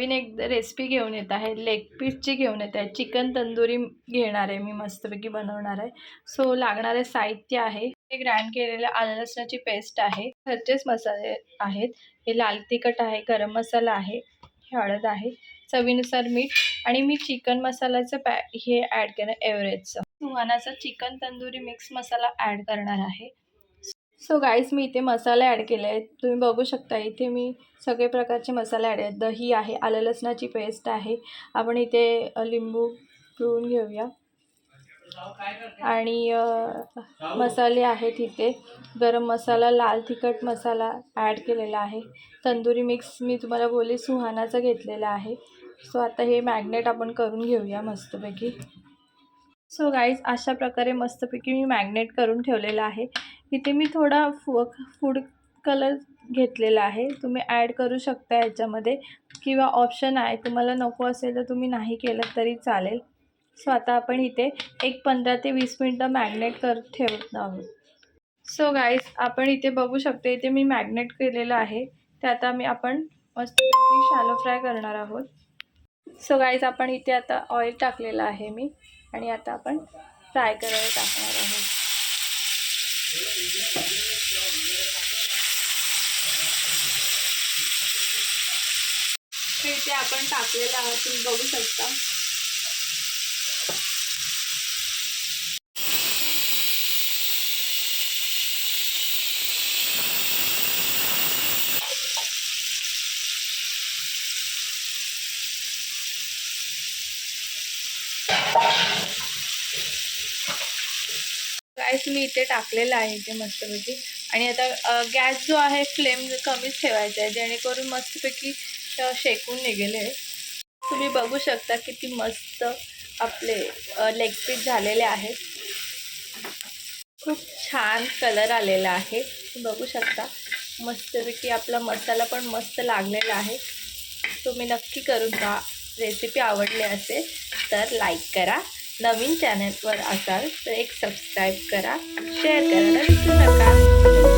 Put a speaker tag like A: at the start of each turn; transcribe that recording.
A: नवीन एक रेसिपी घेऊन येत आहे, लेग पीसची घेऊन येत आहे। चिकन तंदुरी घेणार आहे मी, मस्तपैकी बनवणार आहे। सो लागणारे साहित्य आहे, हे ग्राइंड केलेलं आलं लसणाची पेस्ट आहे, घरचेच मसाले आहेत, हे लाल तिखट आहे, गरम मसाला आहे, हळद आहे, चवीनुसार मीठ आणि मी चिकन मसाल्याचं हे ॲड केलं एव्हरेजचं। सुहानाचा चिकन तंदुरी मिक्स मसाला ॲड करणार आहे। सो गाईज मी इथे मसाले ॲड केले आहेत, तुम्ही बघू शकता। इथे मी सगळे प्रकारचे मसाले ॲड आहेत, दही आहे, आलं लसणाची पेस्ट आहे, आपण इथे लिंबू पिळून घेऊया आणि मसाले आहेत इथे, गरम मसाला, लाल तिखट मसाला ॲड केलेला आहे, तंदुरी मिक्स मी तुम्हाला बोलले सुहानाचा घेतलेला आहे। सो आता हे मॅग्नेट आपण करून घेऊया मस्तपैकी। सो गाईज अशा प्रकारे मस्तपैकी मी मॅग्नेट करून ठेवलेलं आहे। इथे मी थोडा फूड कलर घेतलेला आहे, तुम्ही ॲड करू शकता याच्यामध्ये, किंवा ऑप्शन आहे, तुम्हाला नको असेल तर तुम्ही नाही केलं तरी चालेल। सो आता आपण इथे एक 15 ते 20 मिनटं मॅग्नेट ठेवत आहोत। सो गाईज आपण इथे बघू शकता, इथे मी मॅग्नेट केलेलं आहे, ते आता आपण मस्तपैकी शॅलो फ्राय करणार आहोत। सो गाईज आपण इथे आता ऑइल टाकलेलं आहे मी, आणि आता आपण फ्राय करायला टाकणार आहोत। इथे आपण टाकलेलं आहे, तुम्ही बघू शकता। गाईस मी इथे टाकलेलं आहे ते मस्तपैकी, आणि आता गॅस जो आहे फ्लेम कमीच ठेवायचा आहे, जेणेकरून मस्तपैकी शेकून निघेल। तुम्ही बघू शकता किती मस्त आपले लेग पीस झालेले आहेत, खूप छान कलर आलेला आहे, बघू शकता। मस्तपैकी आपला मसाला पण मस्त लागलेला आहे। तुम्ही नक्की करून पहा, रेसिपी आवडली असेल तर लाईक करा, नवीन चॅनलवर असाल तर एक सबस्क्राईब करा, शेअर करायला विसरू नका।